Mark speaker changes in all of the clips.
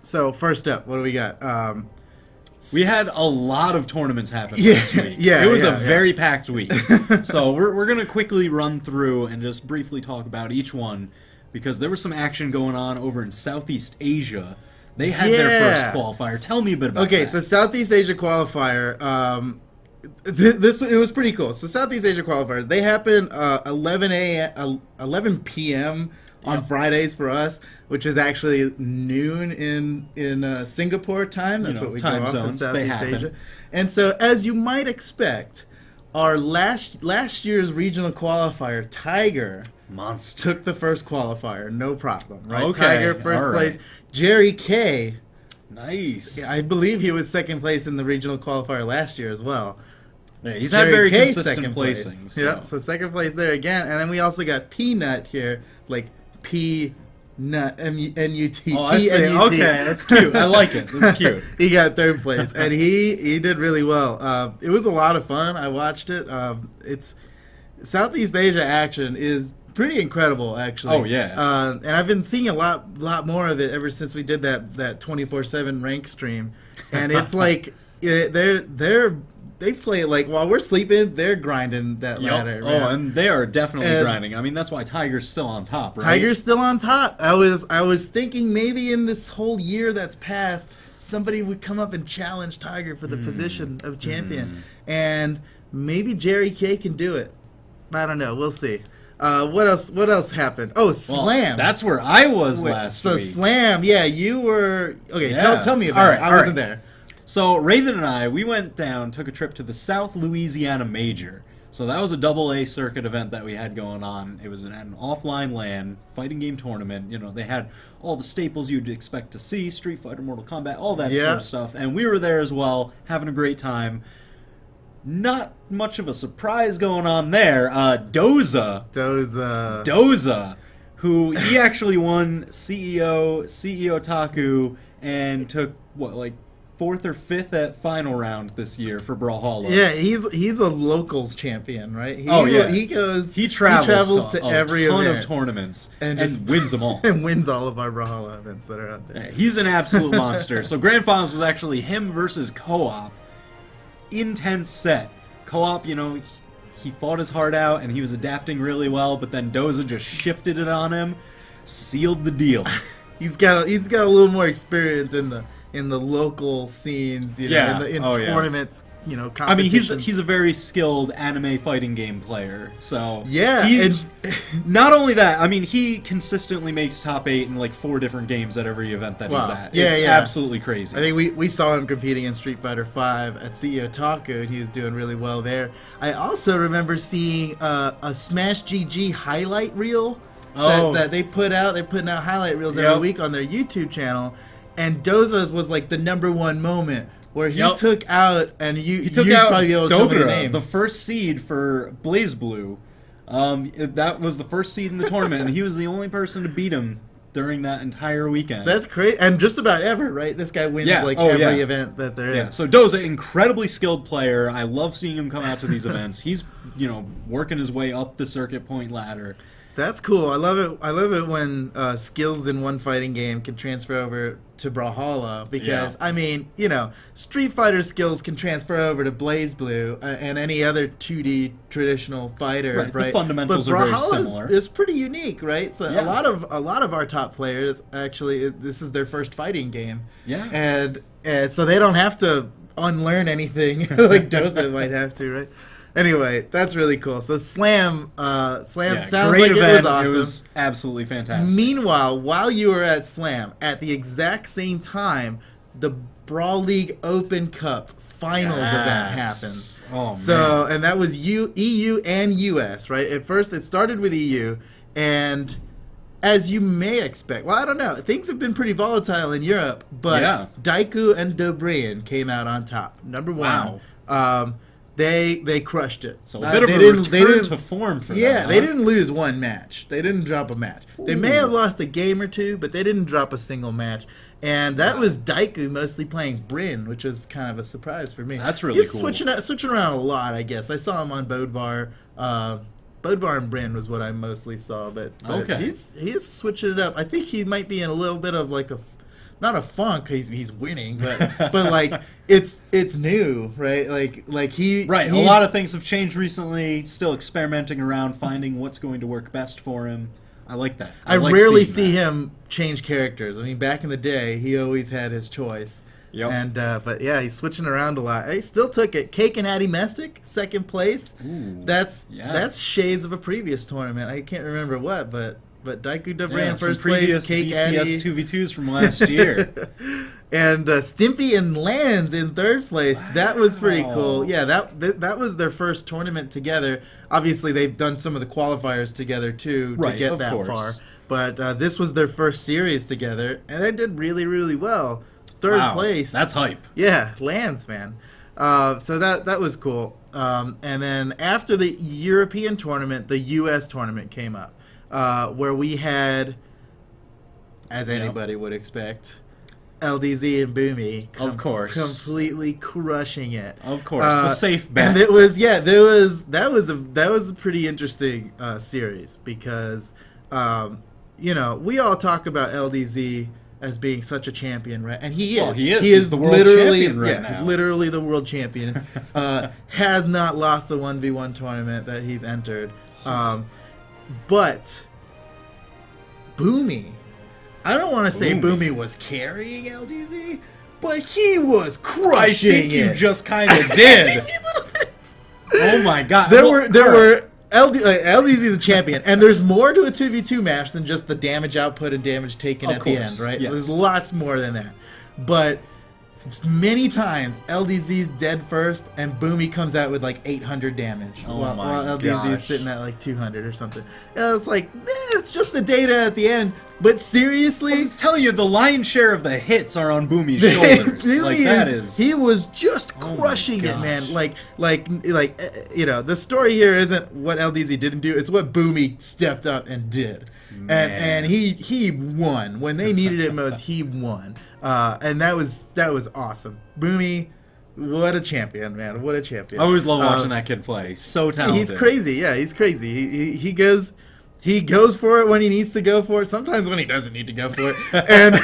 Speaker 1: So first up, what do we got?
Speaker 2: We had a lot of tournaments happen
Speaker 1: Yeah,
Speaker 2: last week.
Speaker 1: yeah,
Speaker 2: it was
Speaker 1: yeah,
Speaker 2: a very packed week. So we're going to quickly run through and just briefly talk about each one because there was some action going on over in Southeast Asia. They had their first qualifier. Tell me a bit about that.
Speaker 1: Okay, so Southeast Asia qualifier. It was pretty cool. So Southeast Asia qualifiers, they happen 11 p.m. on Fridays for us, which is actually noon in Singapore time. That's what we
Speaker 2: time
Speaker 1: go off in
Speaker 2: zones,
Speaker 1: Southeast Asia. And so, as you might expect, our last year's regional qualifier, Tiger,
Speaker 2: Monster,
Speaker 1: took the first qualifier, no problem. Right,
Speaker 2: Okay,
Speaker 1: Tiger first place. Jerry Kay,
Speaker 2: nice.
Speaker 1: I believe he was second place in the regional qualifier last year as well.
Speaker 2: Yeah, he's had very consistent placings.
Speaker 1: Yeah, so second place there again, and then we also got Peanut here, like P-Nut, M-U-T.
Speaker 2: Oh, I see. Okay, that's cute. I like it. That's cute.
Speaker 1: He got third place, and he did really well. It was a lot of fun. I watched it. It's Southeast Asia action is pretty incredible, actually.
Speaker 2: Oh yeah.
Speaker 1: And I've been seeing a lot more of it ever since we did that 24/7 rank stream, and it's like they play like while we're sleeping, they're grinding that ladder.
Speaker 2: Oh, and they are definitely grinding. I mean, that's why Tiger's still on top, right?
Speaker 1: Tiger's still on top. I was thinking maybe in this whole year that's passed, somebody would come up and challenge Tiger for the position of champion, and maybe Jerry Kay can do it. I don't know. We'll see. What else happened? Oh, Slam.
Speaker 2: Well, that's where I was last week.
Speaker 1: So Slam, yeah, you were okay.
Speaker 2: Yeah.
Speaker 1: Tell me about it. I wasn't there.
Speaker 2: So Raven and I, we went down, took a trip to the South Louisiana Major. So that was a AA circuit event that we had going on. It was an offline LAN fighting game tournament. You know, they had all the staples you'd expect to see: Street Fighter, Mortal Kombat, all that sort of stuff. And we were there as well, having a great time. Not much of a surprise going on there. Doza, who he actually won CEO Taku, and took what, like 4th or 5th at final round this year for Brawlhalla.
Speaker 1: Yeah, he's a locals champion, right? He travels to every
Speaker 2: ton
Speaker 1: event
Speaker 2: of tournaments
Speaker 1: and
Speaker 2: wins them all.
Speaker 1: And wins all of our Brawlhalla events that are out there.
Speaker 2: Yeah, he's an absolute monster. So Grand Finals was actually him versus Co-op. Intense set. Co-op, you know, he fought his heart out and he was adapting really well, but then Doza just shifted it on him, sealed the deal.
Speaker 1: He's got a little more experience in the local scenes, you know, in tournaments, you know, competitions.
Speaker 2: I mean, he's a very skilled anime fighting game player. So
Speaker 1: yeah,
Speaker 2: and not only that, I mean, he consistently makes top 8 in like 4 different games at every event that he's at.
Speaker 1: Yeah,
Speaker 2: it's absolutely crazy.
Speaker 1: I think we saw him competing in Street Fighter V at CEO Taku, and he was doing really well there. I also remember seeing a Smash GG highlight reel that they put out. They're putting out highlight reels every week on their YouTube channel. And Doza's was like the #1 moment where he took out, and he took out probably be able to tell me the name.
Speaker 2: The first seed for BlazBlue. That was the first seed in the tournament, and he was the only person to beat him during that entire weekend.
Speaker 1: That's crazy, and just about ever, right? This guy wins every event that they're in.
Speaker 2: Yeah. So Doza, incredibly skilled player. I love seeing him come out to these events. He's working his way up the circuit point ladder.
Speaker 1: That's cool. I love it. I love it when skills in one fighting game can transfer over to Brawlhalla because I mean, you know, Street Fighter skills can transfer over to BlazBlue and any other 2D traditional fighter. Right.
Speaker 2: The fundamentals are very similar.
Speaker 1: Is pretty unique, right? So a lot of our top players actually, this is their first fighting game.
Speaker 2: Yeah.
Speaker 1: And so they don't have to unlearn anything like Doza might have to, right? Anyway, that's really cool. So Slam sounds like it was awesome.
Speaker 2: It was absolutely fantastic.
Speaker 1: Meanwhile, while you were at Slam, at the exact same time, the Brawl League Open Cup finals event happened.
Speaker 2: Oh,
Speaker 1: so, and that was EU and US, right? At first, it started with EU, and as you may expect, well, I don't know, things have been pretty volatile in Europe, but Daiku and Dobrian came out on top. #1.
Speaker 2: Wow.
Speaker 1: They crushed it.
Speaker 2: So a bit of a return to form for them.
Speaker 1: Yeah, they didn't lose one match. They didn't drop a match. They may have lost a game or two, but they didn't drop a single match. And that was Daiku mostly playing Brynn, which was kind of a surprise for me.
Speaker 2: That's really cool.
Speaker 1: He's switching around a lot, I guess. I saw him on Bodvar. Bodvar and Brynn was what I mostly saw, but
Speaker 2: okay.
Speaker 1: he is switching it up. I think he might be in a little bit of like not a funk. He's winning, but like it's new, right? Like he
Speaker 2: right. A lot of things have changed recently. Still experimenting around, finding what's going to work best for him. I like that.
Speaker 1: I
Speaker 2: like
Speaker 1: rarely see him change characters. I mean, back in the day, he always had his choice.
Speaker 2: Yep.
Speaker 1: And but yeah, he's switching around a lot. He still took it. Cake and Addy Mestick, second place.
Speaker 2: Ooh,
Speaker 1: that's shades of a previous tournament. I can't remember what, but Daiku Dobran first
Speaker 2: previous
Speaker 1: place. Cake Addy
Speaker 2: 2v2s from last year.
Speaker 1: And Stimpy and Lands in third place. Wow. That was pretty cool. Yeah, that was their first tournament together. Obviously, they've done some of the qualifiers together too to get that far. But this was their first series together, and they did really, really well. Third place.
Speaker 2: That's hype.
Speaker 1: Yeah, Lands, man. So that was cool. And then after the European tournament, the U.S. tournament came up, where we had, as anybody would expect, LDZ and Boomy,
Speaker 2: of course,
Speaker 1: completely crushing it.
Speaker 2: Of course, the safe bet.
Speaker 1: And it was that was a pretty interesting series because we all talk about LDZ as being such a champion, right? And he is.
Speaker 2: Well, he is. He's the world champion right now.
Speaker 1: Literally the world champion. Has not lost a 1v1 tournament that he's entered. But Boomy, I don't want to say Boomy was carrying LDZ, but he was crushing it.
Speaker 2: I think you just kind of did. Oh my god.
Speaker 1: There were LDZ is a champion, and there's more to a 2v2 match than just the damage output and damage taken at the end, right?
Speaker 2: Yes.
Speaker 1: There's lots more than that. But many times, LDZ's dead first, and Boomy comes out with like 800 damage, while LDZ's sitting at like 200 or something. It's like, it's just the data at the end. But seriously,
Speaker 2: I'm telling you, the lion's share of the hits are on Boomy's shoulders.
Speaker 1: He was just crushing it, man. The story here isn't what LDZ didn't do; it's what Boomy stepped up and did. And he won when they needed it most. He won, and that was awesome. Boomy, what a champion, man! What a champion!
Speaker 2: I always love watching that kid play. He's so talented.
Speaker 1: He's crazy. Yeah, he's crazy. He goes for it when he needs to go for it. Sometimes when he doesn't need to go for it, and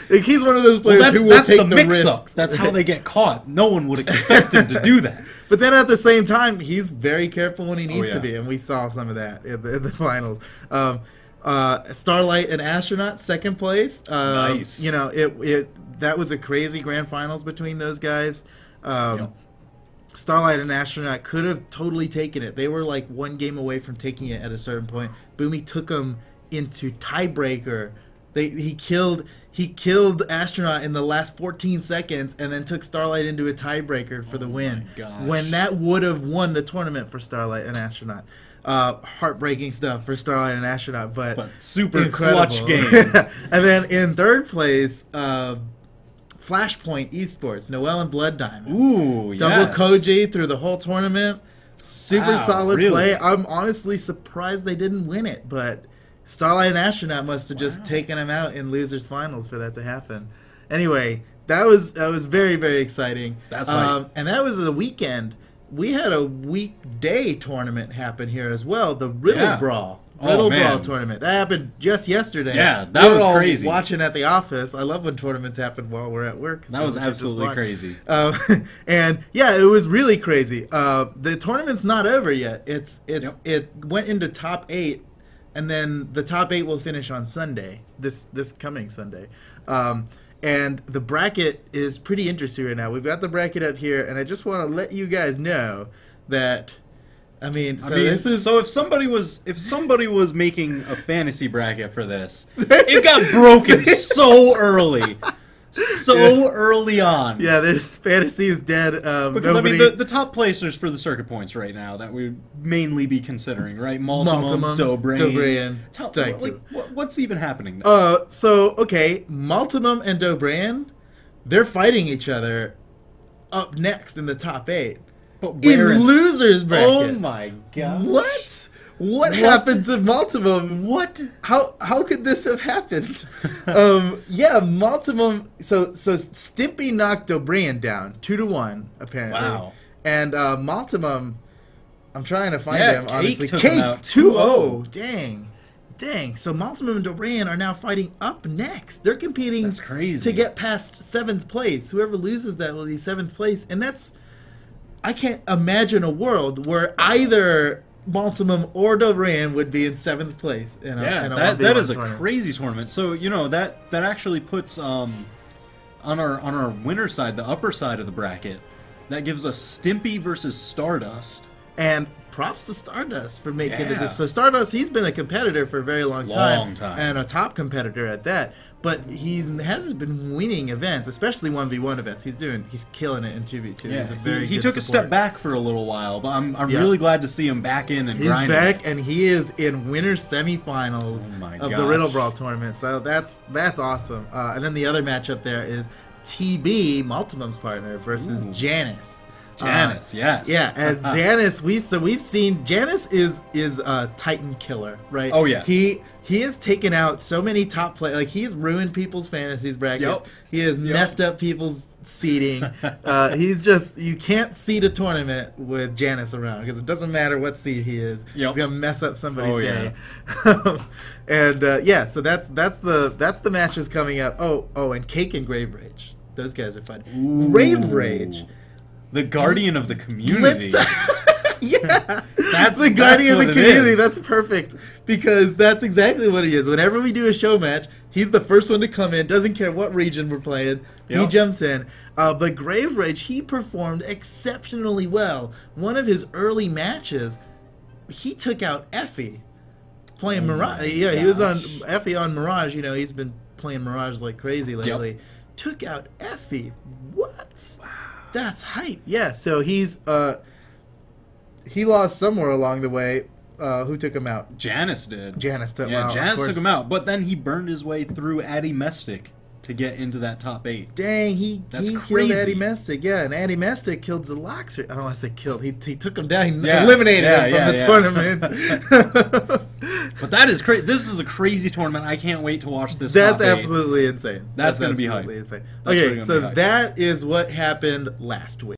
Speaker 1: like, he's one of those players who will take the risks.
Speaker 2: That's how they get caught. No one would expect him to do that.
Speaker 1: But then at the same time, he's very careful when he needs to be, and we saw some of that in the finals. Starlight and Astronaut, second place.
Speaker 2: Nice.
Speaker 1: That was a crazy grand finals between those guys. Starlight and Astronaut could have totally taken it. They were like one game away from taking it at a certain point. Boomy took them into tiebreaker. He killed Astronaut in the last 14 seconds and then took Starlight into a tiebreaker for the win. When that would have won the tournament for Starlight and Astronaut. Heartbreaking stuff for Starlight and Astronaut, but
Speaker 2: super
Speaker 1: incredible.
Speaker 2: Clutch game.
Speaker 1: And then in third place, Flashpoint Esports, Noel and Blood Diamond.
Speaker 2: Ooh,
Speaker 1: Double Koji through the whole tournament. Super solid
Speaker 2: really?
Speaker 1: play. I'm honestly surprised they didn't win it, but Starlight and Astronaut must have just taken them out in losers finals for that to happen. Anyway, that was very, very exciting.
Speaker 2: That's right.
Speaker 1: And that was the weekend. We had a weekday tournament happen here as well, the Riddle Brawl. Riddle Brawl tournament. That happened just yesterday.
Speaker 2: Yeah, that was crazy.
Speaker 1: Watching at the office. I love when tournaments happen while we're at work.
Speaker 2: That was absolutely crazy.
Speaker 1: And yeah, it was really crazy. The tournament's not over yet. It went into top 8, and then the top 8 will finish on Sunday. This coming Sunday. And the bracket is pretty interesting right now. We've got the bracket up here, and I just want to let you guys know that. So
Speaker 2: if somebody was making a fantasy bracket for this, it got broken so early. Early on.
Speaker 1: Yeah, there's fantasy is dead.
Speaker 2: Because the top placers for the circuit points right now that we would mainly be considering, right? Multimum, Dobrain. What's even happening there?
Speaker 1: Multimum and Dobrain, they're fighting each other up next in the top 8.
Speaker 2: But
Speaker 1: in losers bracket.
Speaker 2: Oh my god!
Speaker 1: What happened to Multimum?
Speaker 2: What?
Speaker 1: How could this have happened? Multimum. So Stimpy knocked Dobrain down 2-1 apparently.
Speaker 2: Wow.
Speaker 1: And Multimum, I'm trying to find him. Honestly,
Speaker 2: Cake
Speaker 1: Cake 2-0. Dang. Dang, so Maltimum and Doran are now fighting up next. They're competing
Speaker 2: That's crazy.
Speaker 1: to get past 7th place. Whoever loses that will be 7th place. And that's... I can't imagine a world where either Maltimum or Doran would be in 7th place. In a
Speaker 2: that is a
Speaker 1: tournament.
Speaker 2: crazy tournament. So, you know, that actually puts, on our winner side, the upper side of the bracket, that gives us Stimpy versus Stardust.
Speaker 1: And props to Stardust for making it this. So Stardust, he's been a competitor for a very long time. And a top competitor at that. But he hasn't been winning events, especially 1v1 events. He's killing it in 2v2.
Speaker 2: Yeah.
Speaker 1: He's a very
Speaker 2: he
Speaker 1: good
Speaker 2: took a
Speaker 1: support.
Speaker 2: step back for a little while, but I'm really glad to see him back in and grinding.
Speaker 1: He's back, and he is in winner semifinals of the Riddle Brawl tournament. So that's awesome. And then the other matchup there is TB, Maltimum's partner, versus Janice.
Speaker 2: Janice, yes.
Speaker 1: Yeah, and Janice, we've seen Janice is a Titan killer, right?
Speaker 2: Oh yeah.
Speaker 1: He has taken out so many top players. Like, he's ruined people's fantasies brackets.
Speaker 2: Yep.
Speaker 1: He has messed up people's seeding. He's just, you can't seed a tournament with Janice around because it doesn't matter what seed he is.
Speaker 2: Yep.
Speaker 1: He's gonna mess up somebody's day.
Speaker 2: Yeah.
Speaker 1: And so that's the matches coming up. Oh, and Cake and Grave Rage. Those guys are fun.
Speaker 2: Ooh.
Speaker 1: Grave Rage.
Speaker 2: The guardian of the community.
Speaker 1: Yeah, that's the guardian of the community. That's perfect because that's exactly what he is. Whenever we do a show match, he's the first one to come in. Doesn't care what region we're playing. He jumps in. But Grave Rage, he performed exceptionally well. One of his early matches, he took out Effie playing Mirage. Yeah, he was on Effie on Mirage. You know, he's been playing Mirage like crazy lately. Took out Effie. What? Wow. That's hype. Yeah, so he lost somewhere along the way. Who took him out?
Speaker 2: Janice did.
Speaker 1: Janice took
Speaker 2: Janice took him out, but then he burned his way through Addy Mestic to get into that top 8.
Speaker 1: Dang, he
Speaker 2: crazy.
Speaker 1: killed Addy Mestic. Yeah, and Addy Mestic killed Zaloxer. I don't want to say killed. He took him down. He eliminated him from the tournament.
Speaker 2: But that is crazy. This is a crazy tournament. I can't wait to watch this.
Speaker 1: That's absolutely insane.
Speaker 2: That's going to be hype.
Speaker 1: Insane. Okay, so that is what happened last week.